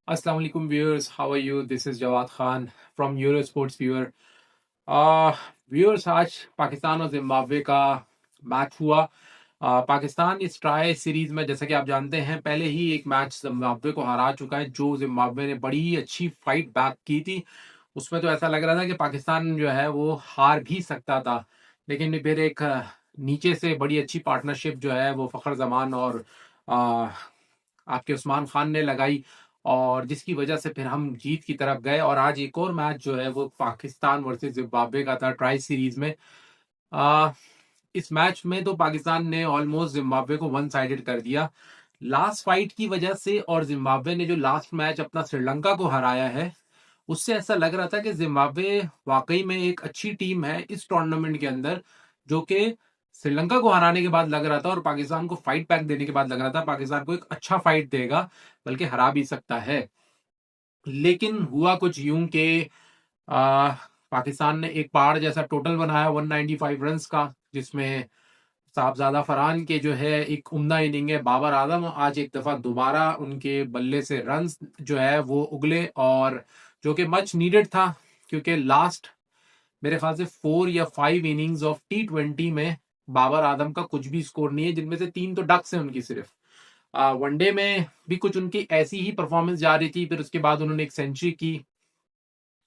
Assalamu alaikum viewers, how are you? This is Jawad Khan from Eurosports viewer. Viewers आज पाकिस्तान और Zimbabwe का match हुआ। पाकिस्तान इस tri series में जैसा कि आप जानते हैं पहले ही एक मैच जिम्बाब्वे को हरा चुका है, जो जिम्बाब्वे ने बड़ी अच्छी फाइट बैक की थी। उसमें तो ऐसा लग रहा था कि पाकिस्तान जो है वो हार भी सकता था, लेकिन फिर एक नीचे से बड़ी अच्छी पार्टनरशिप जो है वो फखर जमान और आ, आपके उस्मान खान ने लगाई, और जिसकी वजह से फिर हम जीत की तरफ गए। और आज एक और मैच जो है वो पाकिस्तान वर्सेस जिम्बाब्वे का था ट्राई सीरीज में। आ, इस मैच में तो पाकिस्तान ने ऑलमोस्ट जिम्बाब्वे को वन साइडेड कर दिया लास्ट फाइट की वजह से, और जिम्बाब्वे ने जो लास्ट मैच अपना श्रीलंका को हराया है उससे ऐसा लग रहा था कि जिम्बाब्वे वाकई में एक अच्छी टीम है इस टूर्नामेंट के अंदर, जो कि श्रीलंका को हराने के बाद लग रहा था और पाकिस्तान को फाइट पैक देने के बाद लग रहा था पाकिस्तान को एक अच्छा फाइट देगा, बल्कि हरा भी सकता है। लेकिन हुआ कुछ यूं कि आ, पाकिस्तान ने एक पहाड़ जैसा टोटल बनाया 195 रन्स का, जिसमें साहबजादा फरहान के जो है एक उम्दा इनिंग है। बाबर आजम आज एक दफा दोबारा उनके बल्ले से रन्स जो है वो उगले, और जो कि मच नीडेड था, क्योंकि लास्ट मेरे ख्याल से 4 या 5 इनिंग्स ऑफ T20 में बाबर आजम का कुछ भी स्कोर नहीं है, जिनमें से 3 तो डक्स है उनकी सिर्फ। वनडे में भी कुछ उनकी ऐसी ही परफॉर्मेंस जा रही थी, फिर उसके बाद उन्होंने एक सेंचुरी की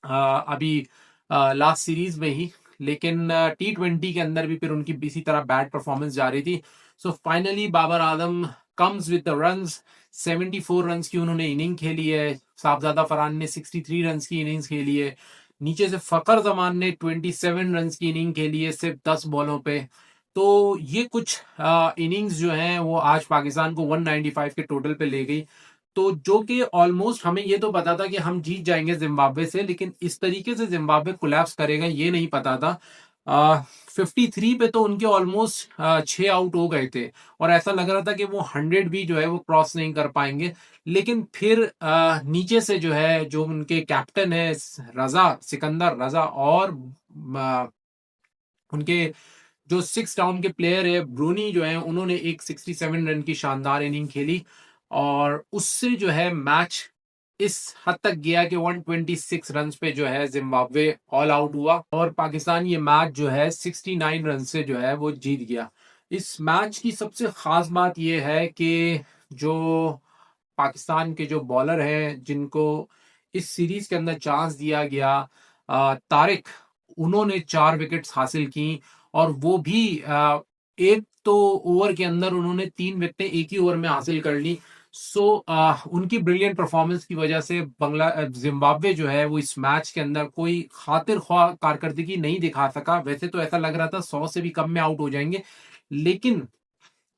अभी लास्ट सीरीज में ही। लेकिन T20 के अंदर भी फिर उनकी इसी तरह बैड परफॉर्मेंस जा रही थी। So finally Babar Azam comes with the runs. 74 runs की उन्होंने इनिंग खेली है। साहबजादा फरहान ने 63 रन्स की इनिंग्स खेली है। नीचे से फकर जमान ने 27 रन्स की इनिंग खेली है सिर्फ 10 बॉलों पे। तो ये कुछ इनिंग्स जो हैं वो आज पाकिस्तान को 195 के टोटल पे ले गई। तो जो कि ऑलमोस्ट हमें ये तो पता था कि हम जीत जाएंगे जिम्बाब्वे से, लेकिन इस तरीके से जिम्बाब्वे कोलैप्स करेगा ये नहीं पता था। 53 पे तो उनके ऑलमोस्ट 6 आउट हो गए थे, और ऐसा लग रहा था कि वो 100 भी जो है वो क्रॉस नहीं कर पाएंगे। लेकिन फिर नीचे से जो है जो उनके कैप्टन है रजा सिकंदर रजा, और उनके जो 6 डाउन के प्लेयर है ब्रूनी जो है, उन्होंने एक 67 रन की शानदार इनिंग खेली, और उससे जो है मैच इस हद तक गया कि 126 रन पे जो है जिम्बाब्वे ऑल आउट हुआ, और पाकिस्तान ये मैच जो है 69 रन से जो है वो जीत गया। इस मैच की सबसे खास बात यह है कि जो पाकिस्तान के जो बॉलर हैं जिनको इस सीरीज के अंदर चांस दिया गया, तारिक, उन्होंने 4 विकेट्स हासिल की, और वो भी एक तो ओवर के अंदर उन्होंने 3 विकेटें एक ही ओवर में हासिल कर ली। सो उनकी ब्रिलियंट परफॉर्मेंस की वजह से जिम्बाब्वे जो है वो इस मैच के अंदर कोई खातिर ख्वाह कारकर्दगी नहीं दिखा सका। वैसे तो ऐसा लग रहा था 100 से भी कम में आउट हो जाएंगे, लेकिन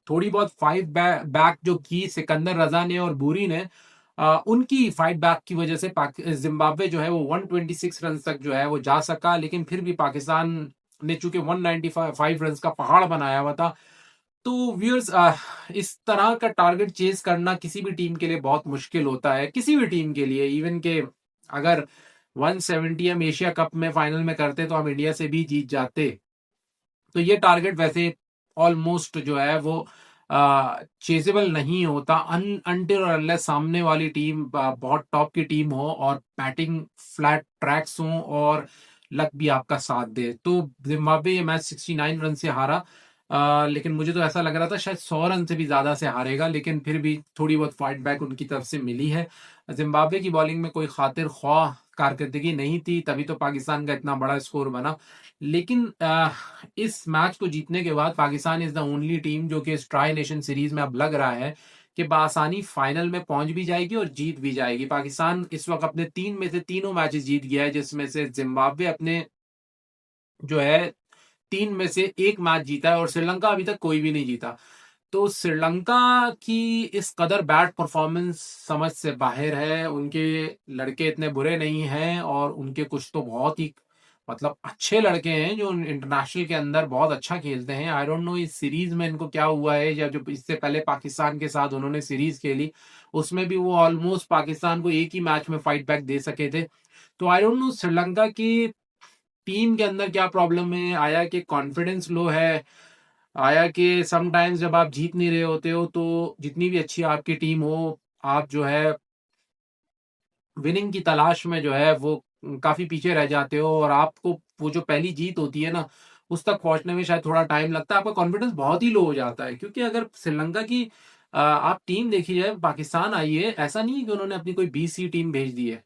थोड़ी बहुत फाइट बैक जो की सिकंदर रजा ने और बूरी ने, उनकी फाइट बैक की वजह से जिम्बाब्वे जो है वो 126 रन तक जो है वो जा सका। लेकिन फिर भी पाकिस्तान ने चूंकि 195 रन का पहाड़ बनाया हुआ था। तो व्यूअर्स, इस तरह का टारगेट चेज करना किसी भी टीम के लिए बहुत मुश्किल होता है, किसी भी टीम के लिए। इवन के अगर 170 हम एशिया कप में फाइनल में करते तो हम इंडिया से भी जीत जाते। तो ये टारगेट वैसे ऑलमोस्ट जो है वो चेजेबल नहीं होता अनटिल और अनलेस सामने वाली टीम बहुत टॉप की टीम हो और बैटिंग फ्लैट ट्रैक्स हो और लक भी आपका साथ दे। तो जिम्बाब्वे ये मैच 69 रन से हारा, लेकिन मुझे तो ऐसा लग रहा था शायद 100 रन से भी ज्यादा से हारेगा, लेकिन फिर भी थोड़ी बहुत फाइट बैक उनकी तरफ से मिली है। जिम्बाब्वे की बॉलिंग में कोई खातिर ख्वाह कारकर्दगी नहीं थी, तभी तो पाकिस्तान का इतना बड़ा स्कोर बना। लेकिन इस मैच को जीतने के बाद Pakistan is the only team जो कि इस ट्राई नेशन सीरीज में अब लग रहा है कि बासानी फाइनल में पहुंच भी जाएगी और जीत भी जाएगी। पाकिस्तान इस वक्त अपने 3 में से 3 मैचेस जीत गया है, जिसमें से जिम्बाब्वे अपने जो है 3 में से 1 मैच जीता है, और श्रीलंका अभी तक कोई भी नहीं जीता। तो श्रीलंका की इस कदर बैड परफॉर्मेंस समझ से बाहर है। उनके लड़के इतने बुरे नहीं हैं, और उनके कुछ तो बहुत ही मतलब अच्छे लड़के हैं जो इंटरनेशनल के अंदर बहुत अच्छा खेलते हैं। आई डोंट नो इस सीरीज में इनको क्या हुआ है, या जो इससे पहले पाकिस्तान के साथ उन्होंने सीरीज खेली उसमें भी वो ऑलमोस्ट पाकिस्तान को एक ही मैच में फाइट बैक दे सके थे। तो आई डोंट नो श्रीलंका की टीम के अंदर क्या प्रॉब्लम है, आया कि कॉन्फिडेंस लो है, आया कि समटाइम्स जब आप जीत नहीं रहे होते हो तो जितनी भी अच्छी आपकी टीम हो, आप जो है विनिंग की तलाश में जो है वो काफ़ी पीछे रह जाते हो और आपको वो जो पहली जीत होती है ना, उस तक पहुँचने में शायद थोड़ा टाइम लगता है, आपका कॉन्फिडेंस बहुत ही लो हो जाता है। क्योंकि अगर श्रीलंका की आप टीम देखी जाए, पाकिस्तान आई है, ऐसा नहीं है कि उन्होंने अपनी कोई बी-सी टीम भेज दी है।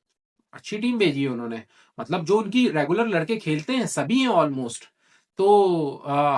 अच्छी टीम भेजी है उन्होंने। मतलब जो उनकी रेगुलर लड़के खेलते हैं सभी हैं ऑलमोस्ट। तो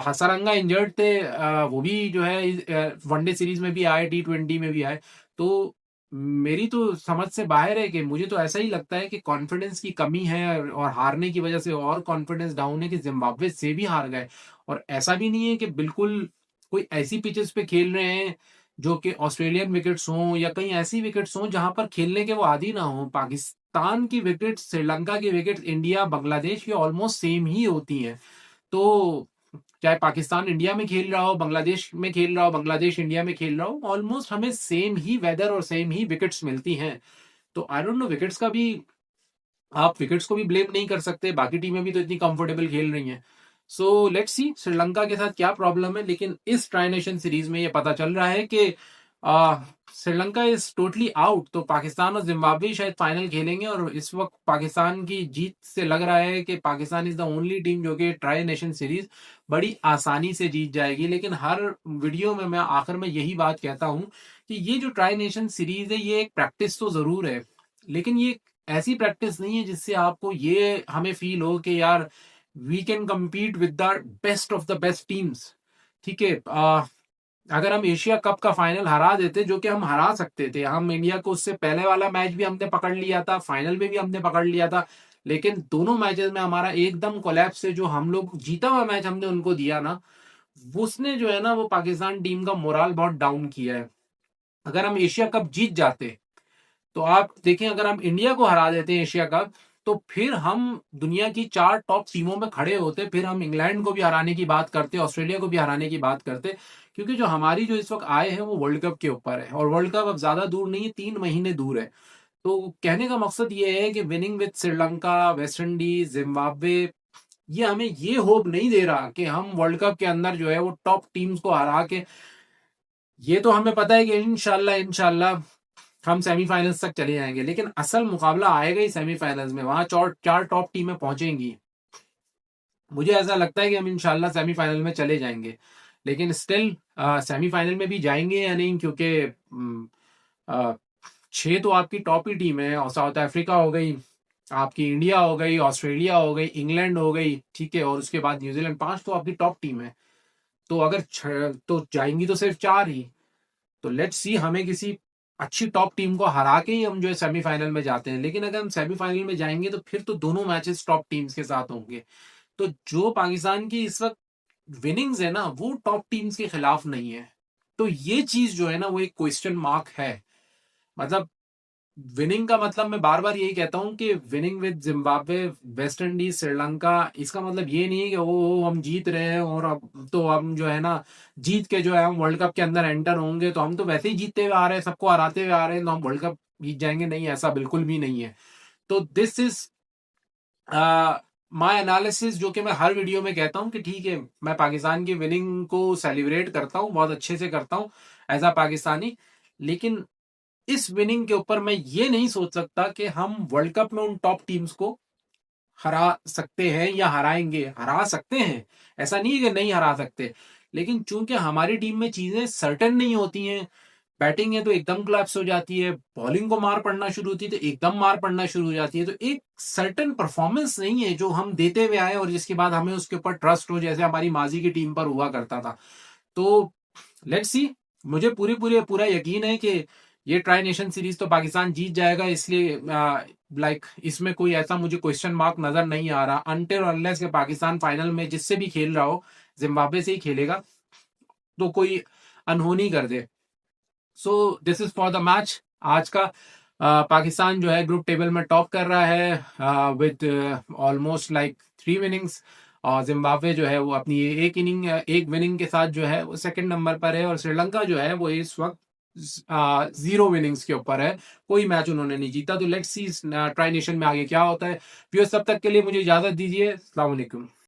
हसारंगा इंजर्ड थे, वो भी जो है वनडे सीरीज में भी आए, टी20 में भी आए। तो मेरी तो समझ से बाहर है कि मुझे तो ऐसा ही लगता है कि कॉन्फिडेंस की कमी है और हारने की वजह से और कॉन्फिडेंस डाउन है कि जिम्बाब्वे से भी हार गए। और ऐसा भी नहीं है कि बिल्कुल कोई ऐसी पिचेस पे खेल रहे हैं जो कि ऑस्ट्रेलियन विकेट्स हों या कहीं ऐसी विकेट्स हों जहां पर खेलने के वो आदी ना हो। पाकिस्तान की विकेट, श्रीलंका की विकेट, इंडिया बांग्लादेश की ऑलमोस्ट सेम ही होती हैं। तो चाहे पाकिस्तान इंडिया में खेल रहा हो, बांग्लादेश में खेल रहा हो, बांग्लादेश इंडिया में खेल रहा हो, ऑलमोस्ट हमें सेम ही वेदर और सेम ही विकेट्स मिलती हैं। तो आई डोंट नो, विकेट्स का भी आप विकेट्स को भी ब्लेम नहीं कर सकते, बाकी टीमें भी तो इतनी कंफर्टेबल खेल रही हैं। सो लेट्स सी श्रीलंका के साथ क्या प्रॉब्लम है, लेकिन इस ट्राई नेशन सीरीज में ये पता चल रहा है कि श्रीलंका इज टोटली आउट। तो पाकिस्तान और जिम्बाब्वे शायद फाइनल खेलेंगे और इस वक्त पाकिस्तान की जीत से लग रहा है कि Pakistan is the only team जो कि ट्राई नेशन सीरीज बड़ी आसानी से जीत जाएगी। लेकिन हर वीडियो में मैं आखिर में यही बात कहता हूं कि ये जो ट्राई नेशन सीरीज है ये एक प्रैक्टिस तो जरूर है, लेकिन ये ऐसी प्रैक्टिस नहीं है जिससे आपको ये हमें फील हो कि यार we can compete with the best of the best teams. ठीक है, अगर हम एशिया कप का फाइनल हरा देते, जो कि हम हरा सकते थे, हम इंडिया को उससे पहले वाला मैच भी हमने पकड़ लिया था, फाइनल में भी हमने पकड़ लिया था, लेकिन दोनों मैचेस में हमारा एकदम कोलैप्स से जो हम लोग जीता हुआ मैच हमने उनको दिया ना, उसने जो है ना वो पाकिस्तान टीम का मोराल बहुत डाउन किया है। अगर हम एशिया कप जीत जाते तो आप देखें, अगर हम इंडिया को हरा देते हैं एशिया कप, तो फिर हम दुनिया की 4 टॉप टीमों में खड़े होते, फिर हम इंग्लैंड को भी हराने की बात करते, ऑस्ट्रेलिया को भी हराने की बात करते। क्योंकि जो हमारी जो इस वक्त आय है वो वर्ल्ड कप के ऊपर है, और वर्ल्ड कप अब ज्यादा दूर नहीं है, 3 महीने दूर है। तो कहने का मकसद ये है कि winning with Sri Lanka, West Indies, Zimbabwe, ये हमें ये होप नहीं दे रहा कि हम वर्ल्ड कप के अंदर जो है वो टॉप टीम्स को हरा के, ये तो हमें पता है कि इंशाल्लाह इंशाल्लाह हम सेमीफाइनल्स तक चले जाएंगे, लेकिन असल मुकाबला आएगा ही सेमीफाइनल्स में, वहां 4 टॉप टीमें पहुंचेंगी। मुझे ऐसा लगता है कि हम इंशाल्लाह सेमीफाइनल में चले जाएंगे, लेकिन स्टिल सेमीफाइनल में भी जाएंगे या नहीं, क्योंकि 6 तो आपकी टॉप ही टीम है, और साउथ अफ्रीका हो गई, आपकी इंडिया हो गई, ऑस्ट्रेलिया हो गई, इंग्लैंड हो गई, ठीक है, और उसके बाद न्यूजीलैंड, 5 तो आपकी टॉप टीम है। तो अगर तो जाएंगी तो सिर्फ 4 ही। तो लेट्स सी, हमें किसी अच्छी टॉप टीम को हरा के ही हम जो है सेमीफाइनल में जाते हैं। लेकिन अगर हम सेमीफाइनल में जाएंगे तो फिर तो दोनों मैचेस टॉप टीम्स के साथ होंगे। तो जो पाकिस्तान की इस वक्त विनिंग्स है ना, वो टॉप टीम्स के खिलाफ नहीं है। तो ये चीज जो है ना वो एक क्वेश्चन मार्क है। मतलब विनिंग का मतलब, मैं बार बार यही कहता हूं कि winning with Zimbabwe, West Indies, Sri Lanka, इसका मतलब ये नहीं है कि ओ हम जीत रहे हैं और अब तो हम जो है ना जीत के जो है हम वर्ल्ड कप के अंदर एंटर होंगे, तो हम तो वैसे ही जीतते हुए आ रहे हैं, सबको हराते हुए आ रहे हैं, तो हम वर्ल्ड कप जीत जाएंगे। नहीं, ऐसा बिल्कुल भी नहीं है। तो दिस इज माय एनालिसिस, जो कि मैं हर वीडियो में कहता हूं कि ठीक है, मैं पाकिस्तान की विनिंग को सेलिब्रेट करता हूं, बहुत अच्छे से करता हूं एज अ पाकिस्तानी। लेकिन इस विनिंग के ऊपर मैं ये नहीं सोच सकता कि हम वर्ल्ड कप में उन टॉप टीम्स को हरा सकते हैं या हराएंगे। हरा सकते हैं, ऐसा नहीं है कि नहीं हरा सकते, लेकिन चूंकि हमारी टीम में चीजें सर्टेन नहीं होती हैं, बैटिंग है तो एकदम क्लैप्स हो जाती है, बॉलिंग को मार पड़ना शुरू होती है तो एकदम मार पड़ना शुरू हो जाती है, तो एक सर्टेन परफॉर्मेंस नहीं है जो हम देते हुए आए और जिसके बाद हमें उसके ऊपर ट्रस्ट हो, जैसे हमारी माजी की टीम पर हुआ करता था। तो लेट्स सी, मुझे पूरी पूरी पूरा यकीन है कि ये ट्राई नेशन सीरीज तो पाकिस्तान जीत जाएगा, इसलिए इसमें कोई ऐसा मुझे क्वेश्चन मार्क नजर नहीं आ रहा, अनटिल और अनलेस के पाकिस्तान फाइनल में जिससे भी खेल रहा हो, जिम्बाब्वे से ही खेलेगा, तो कोई अनहोनी कर दे। So this is for the match आज का। पाकिस्तान जो है ग्रुप टेबल में टॉप कर रहा है विद ऑलमोस्ट लाइक 3 विनिंग्स, और जिम्बाब्वे जो है वो अपनी एक विनिंग के साथ जो है वो सेकंड नंबर पर है, और श्रीलंका जो है वो इस वक्त 0 विनिंग्स के ऊपर है, कोई मैच उन्होंने नहीं जीता। तो लेट्स सी ट्राई नेशन में आगे क्या होता है। व्यूअर्स, तब तक के लिए मुझे इजाजत दीजिए। अस्सलाम वालेकुम।